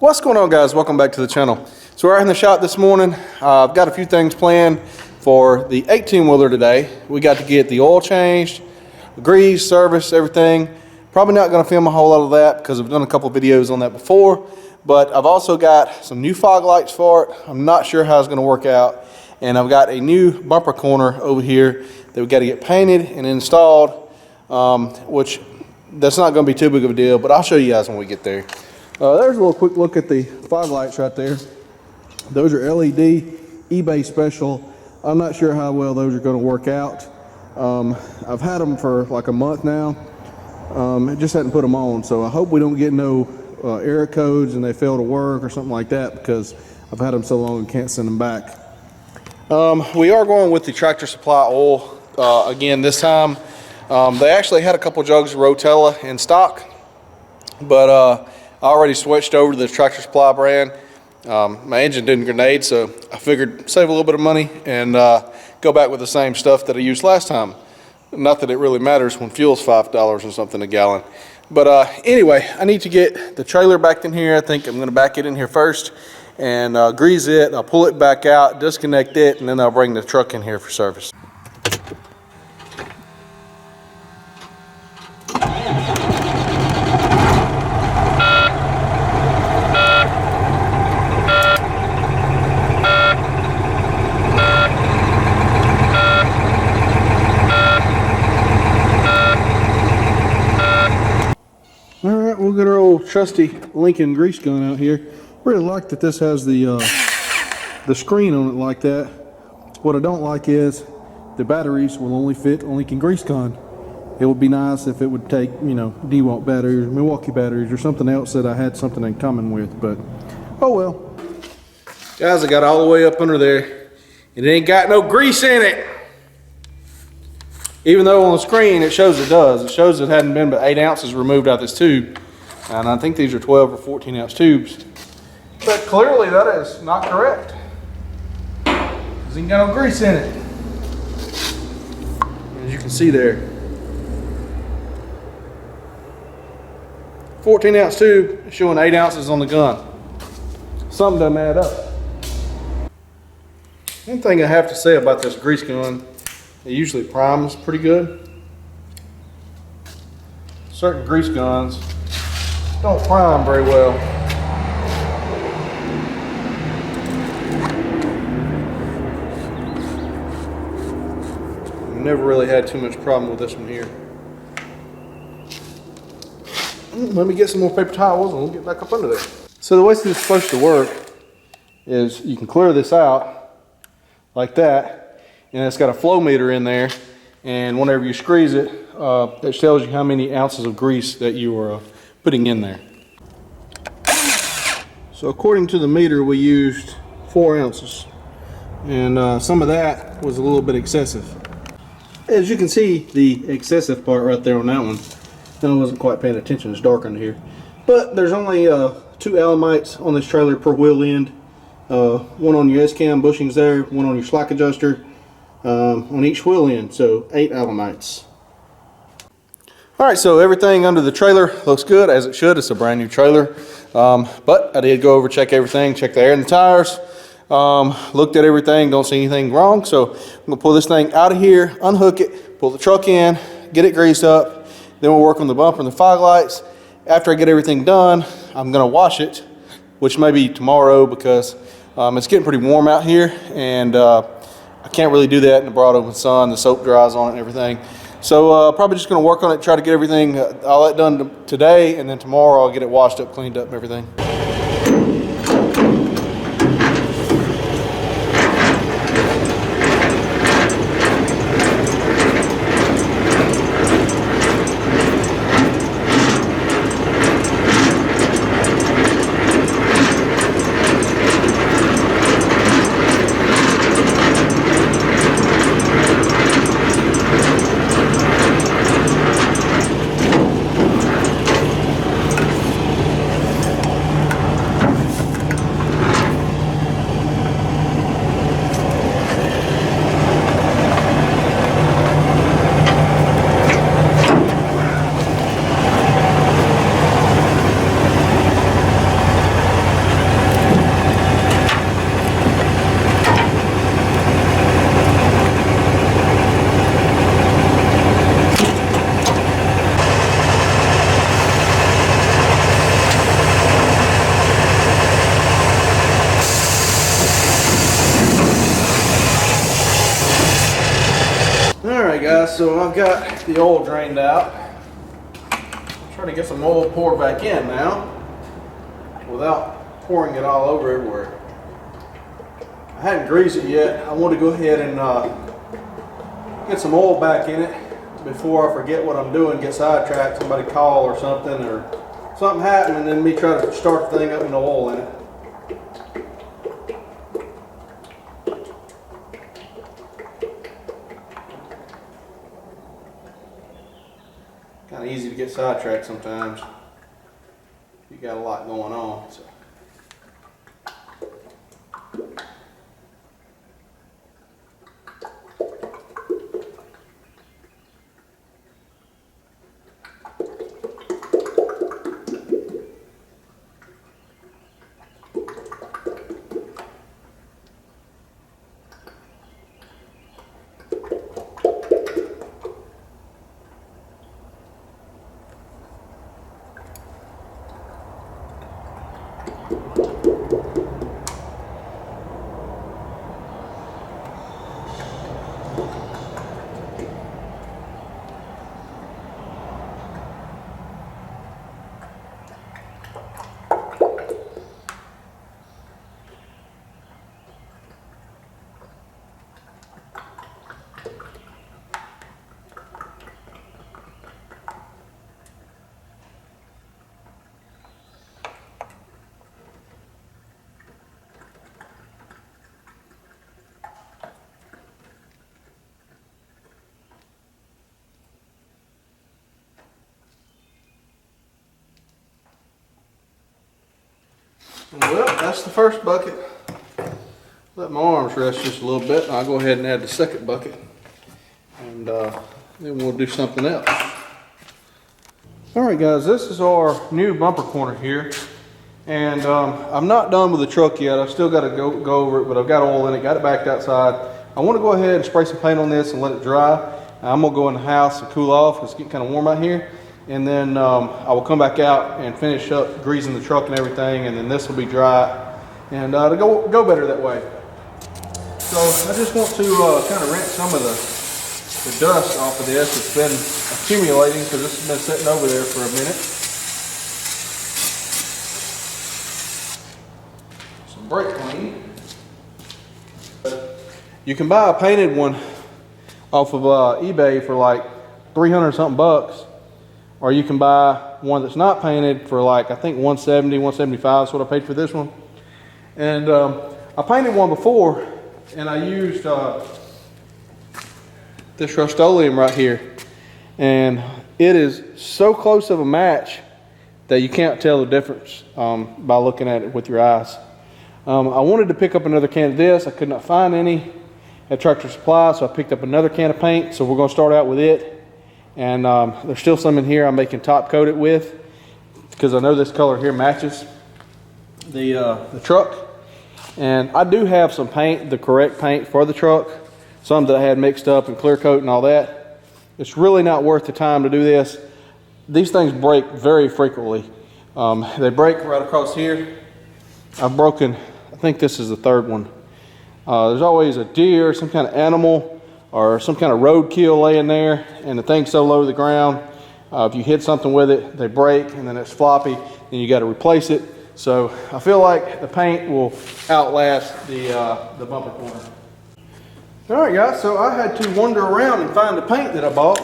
What's going on, guys? Welcome back to the channel. So we're in the shop this morning. I've got a few things planned for the 18-wheeler today. We got to get the oil changed, grease, service, everything. Probably not going to film a whole lot of that because I've done a couple videos on that before, but I've also got some new fog lights for it. I'm not sure how it's going to work out, and I've got a new bumper corner over here that we got to get painted and installed, which that's not going to be too big of a deal, but I'll show you guys when we get there. There's a little quick look at the fog lights right there. Those are LED, eBay special. I'm not sure how well those are going to work out. I've had them for like a month now. I just hadn't put them on, so I hope we don't get no error codes and they fail to work or something like that, because I've had them so long and can't send them back. We are going with the Tractor Supply oil again this time. They actually had a couple jugs of Rotella in stock, but I already switched over to the Tractor Supply brand. My engine didn't grenade, so I figured save a little bit of money and go back with the same stuff that I used last time. Not that it really matters when fuel's $5 or something a gallon. But anyway, I need to get the trailer back in here. I think I'm going to back it in here first and grease it. I'll pull it back out, disconnect it, and then I'll bring the truck in here for service. Alright, we'll get our old trusty Lincoln grease gun out here. Really like that this has the screen on it like that. What I don't like is the batteries will only fit a Lincoln grease gun. It would be nice if it would take, you know, DeWalt batteries, Milwaukee batteries, or something else that I had something in common with, but oh well. Guys, I got all the way up under there. It ain't got no grease in it. Even though on the screen it shows it does. It shows it hadn't been but 8 ounces removed out of this tube. And I think these are 12 or 14 ounce tubes. But clearly that is not correct. Because it ain't got no grease in it. As you can see there. 14 ounce tube showing 8 ounces on the gun. Something doesn't add up. One thing I have to say about this grease gun, it usually primes pretty good. Certain grease guns don't prime very well. Never really had too much problem with this one here. Let me get some more paper towels and we'll get back up under there. So the way this is supposed to work is you can clear this out like that. And it's got a flow meter in there, and whenever you squeeze it, it tells you how many ounces of grease that you are putting in there. So according to the meter, we used 4 ounces, and some of that was a little bit excessive. As you can see, the excessive part right there on that one, I wasn't quite paying attention, it's dark under here. But there's only 2 Alamites on this trailer per wheel end. One on your S-cam bushings there, one on your slack adjuster. On each wheel end, so 8 Alamites. Alright, so everything under the trailer looks good, as it should. It's a brand new trailer. But I did go over, check everything, check the air and the tires. Looked at everything, don't see anything wrong. So I'm going to pull this thing out of here, unhook it, pull the truck in, get it greased up. Then we'll work on the bumper and the fog lights. After I get everything done, I'm going to wash it, which may be tomorrow because it's getting pretty warm out here. And I can't really do that in the broad open sun. The soap dries on it and everything. So probably just going to work on it, try to get everything all that done today, and then tomorrow I'll get it washed up, cleaned up and everything. guys, so I've got the oil drained out. I'm trying to get some oil poured back in now without pouring it all over everywhere. I hadn't greased it yet. I want to go ahead and get some oil back in it before I forget what I'm doing, get sidetracked, somebody call or something happen, and then me try to start the thing up with no oil in it. Kind of easy to get sidetracked sometimes. You got a lot going on. So. Well, that's the first bucket. Let my arms rest just a little bit, and I'll go ahead and add the second bucket, and then we'll do something else. Alright guys, this is our new bumper corner here, and I'm not done with the truck yet. I've still got to go over it, but I've got oil in it, got it backed outside. I want to go ahead and spray some paint on this and let it dry. I'm going to go in the house and cool off. It's getting kind of warm out here. And then I will come back out and finish up greasing the truck and everything, and then this will be dry, and it'll go better that way. So I just want to kind of rinse some of the dust off of this. It's been accumulating because this has been sitting over there for a minute. Some brake clean. You can buy a painted one off of eBay for like 300 something bucks. Or you can buy one that's not painted for like, I think 170, 175 is what I paid for this one. And I painted one before, and I used this Rust-Oleum right here. And it is so close of a match that you can't tell the difference by looking at it with your eyes. I wanted to pick up another can of this. I could not find any at Tractor Supply, so I picked up another can of paint. So we're gonna start out with it. And there's still some in here I'm making top coat it with, because I know this color here matches the truck. And I do have some paint, the correct paint for the truck, some that I had mixed up and clear coat and all that. It's really not worth the time to do this. These things break very frequently. They break right across here. I've broken, I think this is the third one. There's always a deer, some kind of animal, or some kind of roadkill laying there, and the thing's so low to the ground. If you hit something with it, they break, and then it's floppy, and you got to replace it. So I feel like the paint will outlast the bumper corner. All right, guys. So I had to wander around and find the paint that I bought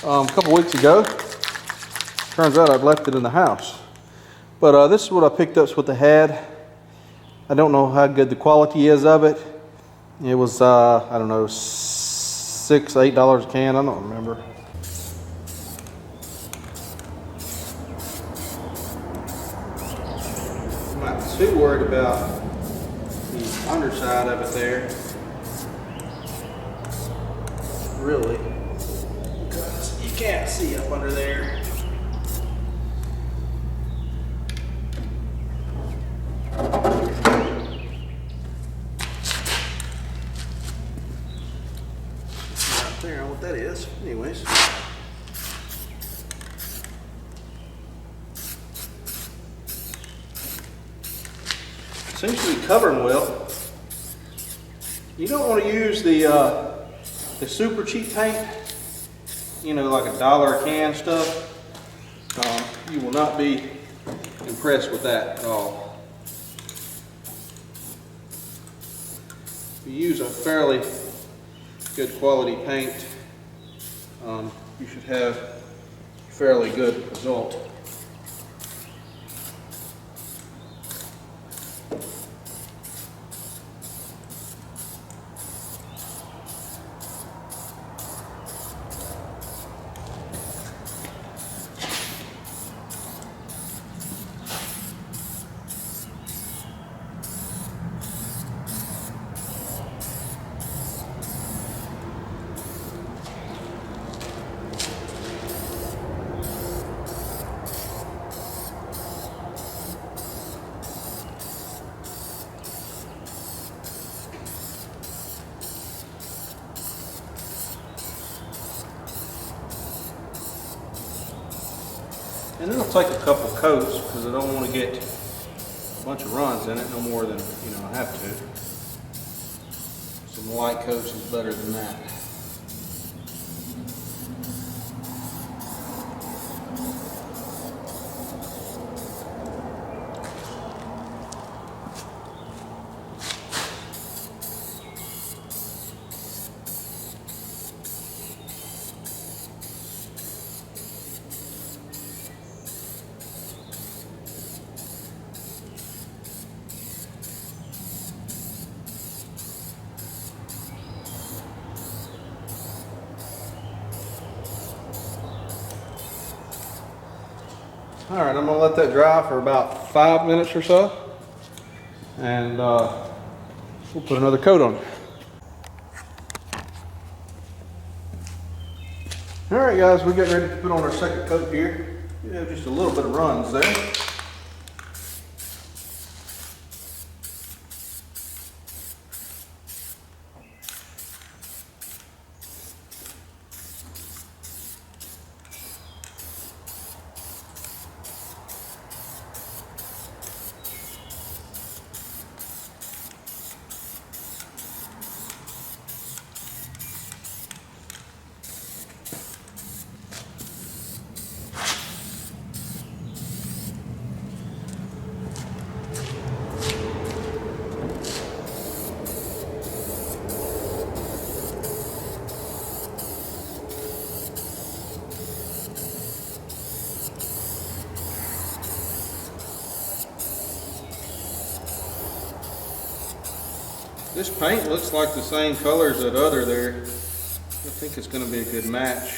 a couple weeks ago. Turns out I'd left it in the house. But this is what I picked up. It's what they had. I don't know how good the quality is of it. It was I don't know, $6, $8 a can. I don't remember. I'm not too worried about the underside of it there, really, because you can't see up under there. Figure out what that is. Anyways. Seems to be covering well. You don't want to use the super cheap paint. you know, like $1 a can stuff, you will not be impressed with that at all. If you use a fairly good quality paint, you should have a fairly good result. And it'll take a couple coats because I don't want to get a bunch of runs in it, no more than, you know, I have to. Some light coats is better than that. All right, I'm gonna let that dry for about 5 minutes or so, and we'll put another coat on it. All right, guys, we're getting ready to put on our second coat here. We have just a little bit of runs there. This paint looks like the same color as that other there. I think it's going to be a good match.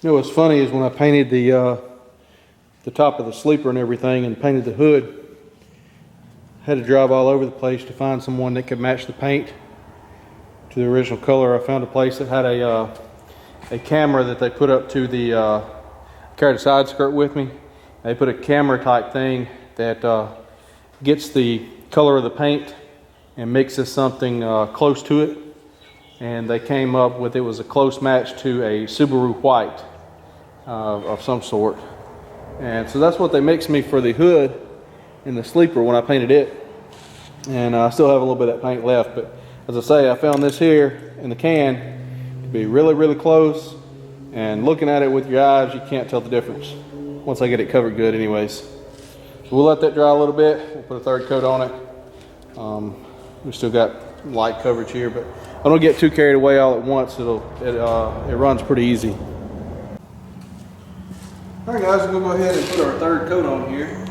You know what's funny is when I painted the top of the sleeper and everything and painted the hood, I had to drive all over the place to find someone that could match the paint to the original color. I found a place that had a camera that they put up to the carried a side skirt with me. They put a camera type thing that gets the color of the paint and mixes something close to it. And they came up with, it was a close match to a Subaru white of some sort. And so that's what they mixed me for the hood and the sleeper when I painted it. And I still have a little bit of that paint left, but as I say, I found this here in the can to be really, really close. And looking at it with your eyes, you can't tell the difference once I get it covered good anyways. So we'll let that dry a little bit. We'll put a third coat on it. We still got light coverage here, but I don't get too carried away all at once. It runs pretty easy. All right, guys, we'll go ahead and put our third coat on here.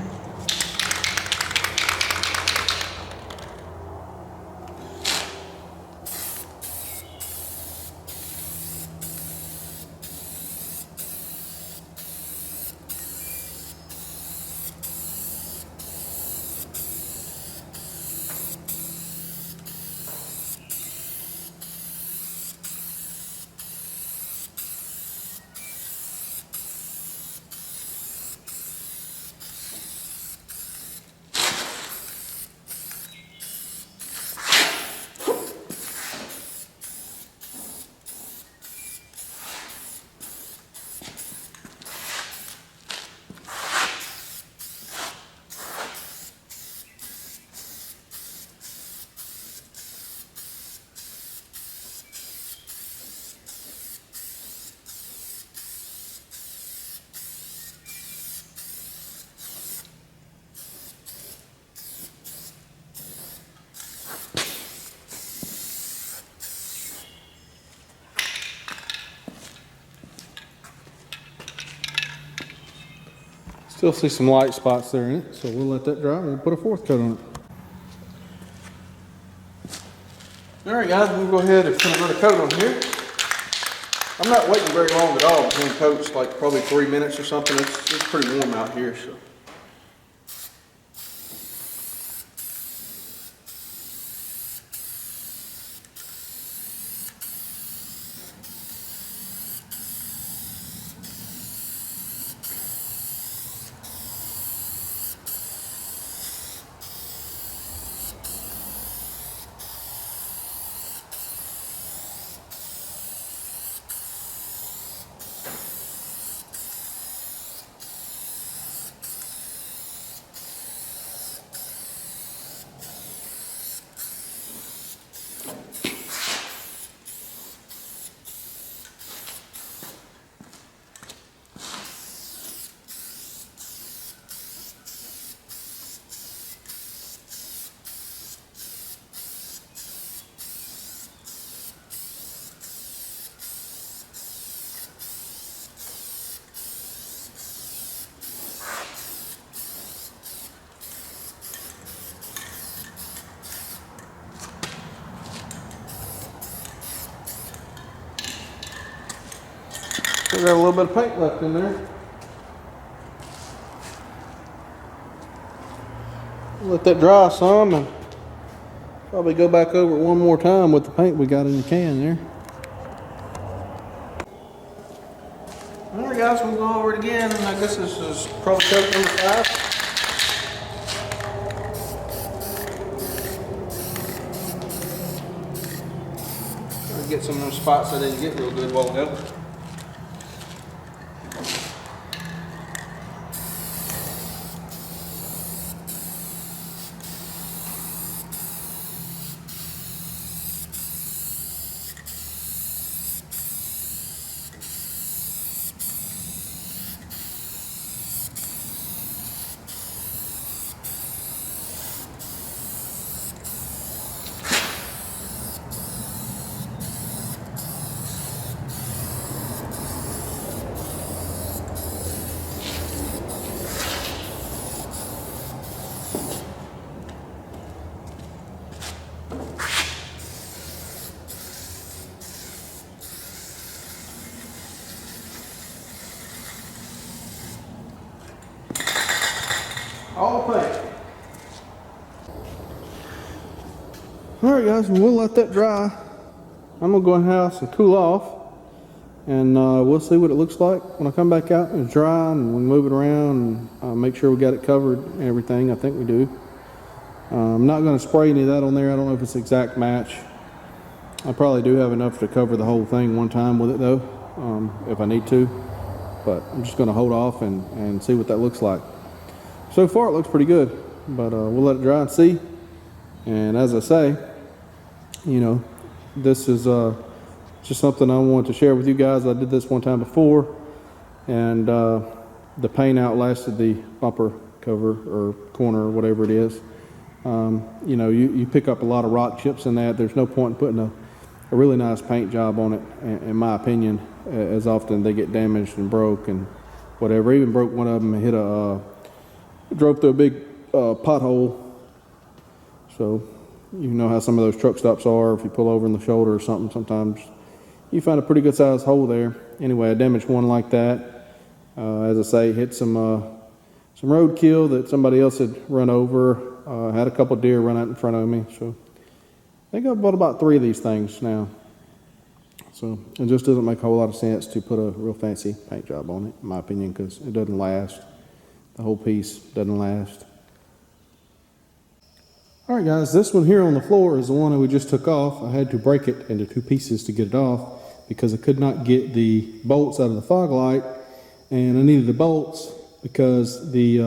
Still see some light spots there in it, so we'll let that dry and we'll put a fourth coat on it. Alright guys, we'll go ahead and put another coat on here. I'm not waiting very long at all between coats, like probably 3 minutes or something. It's pretty warm out here, so. Still got a little bit of paint left in there. Let that dry some and probably go back over it one more time with the paint we got in the can there. Alright guys, we'll go over it again, and I guess this is probably coat number 5. Get some of those spots I didn't get real good while ago. All paint. Alright guys, we'll let that dry. I'm going to go in the house and cool off, and we'll see what it looks like when I come back out and it's dry, and we move it around and make sure we got it covered and everything. I think we do. I'm not going to spray any of that on there. I don't know if it's an exact match. I probably do have enough to cover the whole thing one time with it though, if I need to, but I'm just going to hold off and see what that looks like. So far it looks pretty good, but we'll let it dry and see. And as I say, you know, this is just something I wanted to share with you guys. I did this one time before, and the paint outlasted the bumper cover or corner or whatever it is. You know, you pick up a lot of rock chips in that. There's no point in putting a really nice paint job on it, in my opinion, as often they get damaged and broke and whatever. Even broke one of them and hit drove through a big pothole. So you know how some of those truck stops are. If you pull over in the shoulder or something, sometimes you find a pretty good sized hole there. Anyway, I damaged one like that. As I say, hit some roadkill that somebody else had run over. Had a couple deer run out in front of me. So I think I've bought about 3 of these things now. So it just doesn't make a whole lot of sense to put a real fancy paint job on it, in my opinion, because it doesn't last. The whole piece doesn't last. Alright guys, this one here on the floor is the one that we just took off. I had to break it into 2 pieces to get it off because I could not get the bolts out of the fog light, and I needed the bolts because the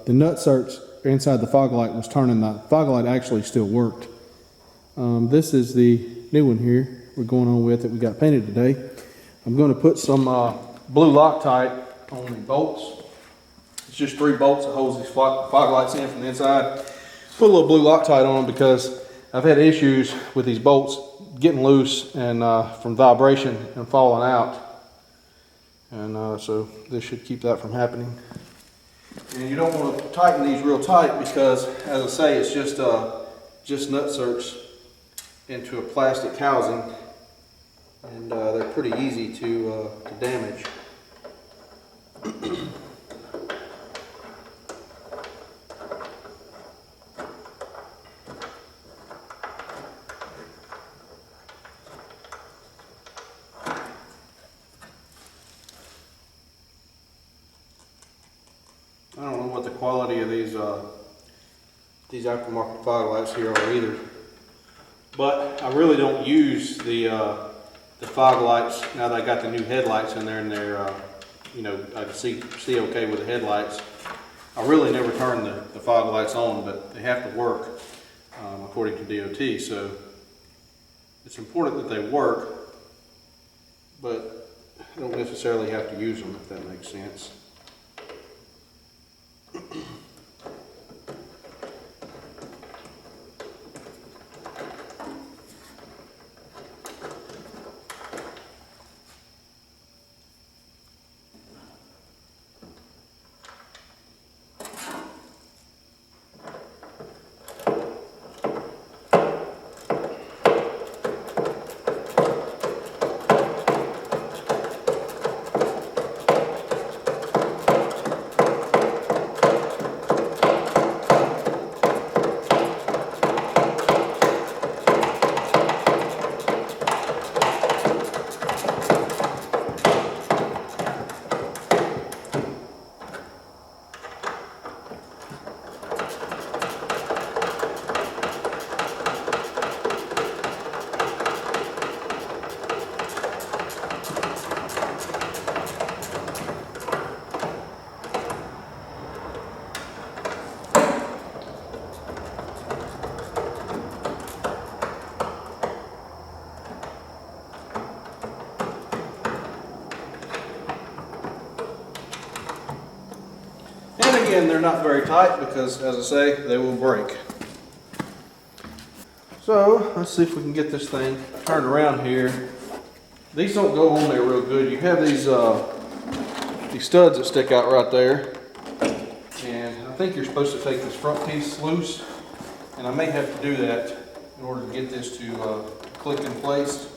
nut certs inside the fog light was turning. The fog light actually still worked. This is the new one here we're going on with that we got painted today. I'm going to put some blue Loctite on the bolts. It's just 3 bolts that holds these fog lights in from the inside. Put a little blue Loctite on them because I've had issues with these bolts getting loose and from vibration and falling out. And so this should keep that from happening. And you don't want to tighten these real tight because, as I say, it's just nut certs into a plastic housing, and they're pretty easy to damage. I don't know what the quality of these aftermarket fog lights here are either, but I really don't use the fog lights now that I got the new headlights in there, and they're you know, I can see okay with the headlights. I really never turn the fog lights on, but they have to work according to DOT. So it's important that they work, but I don't necessarily have to use them, if that makes sense. And again, they're not very tight because, as I say, they will break. So let's see if we can get this thing turned around here. These don't go on there real good. You have these studs that stick out right there, and I think you're supposed to take this front piece loose, and I may have to do that in order to get this to click in place.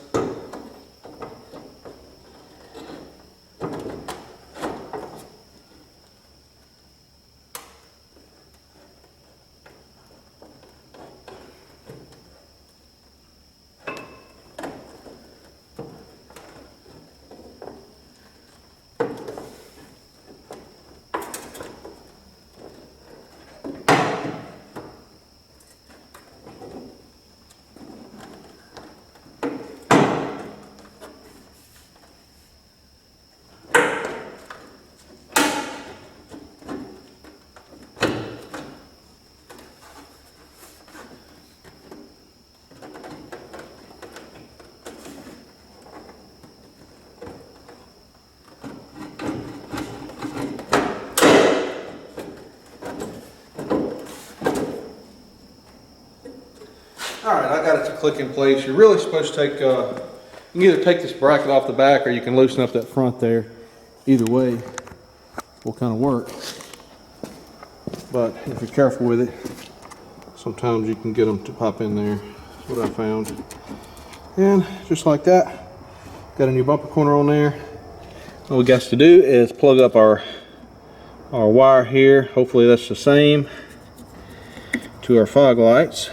Alright, I got it to click in place. You're really supposed to take, you can either take this bracket off the back or you can loosen up that front there. Either way will kind of work. But if you're careful with it, sometimes you can get them to pop in there. That's what I found. And just like that, got a new bumper corner on there. All we got to do is plug up our wire here. Hopefully that's the same to our fog lights.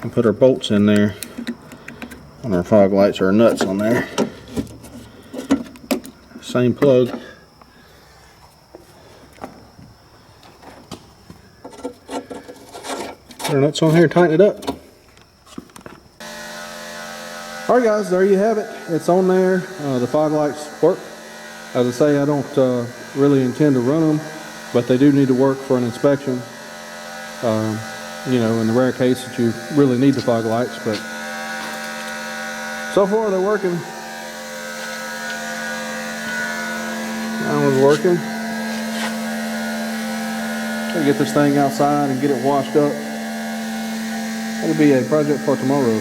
And put our bolts in there on our fog lights, or our nuts on there. Same plug. Put our nuts on here, tighten it up. Alright guys, there you have it. It's on there. The fog lights work. As I say, I don't really intend to run them, but they do need to work for an inspection. You know, in the rare case that you really need the fog lights, but so far they're working. That one's working. Gotta get this thing outside and get it washed up. That'll be a project for tomorrow.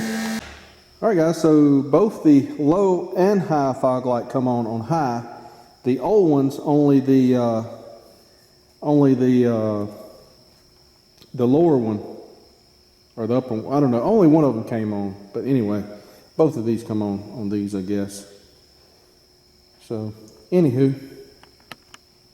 Alright guys, so both the low and high fog light come on high, The old ones, only the lower one, or the upper one, I don't know, only one of them came on. But anyway, both of these come on these, I guess. So, anywho.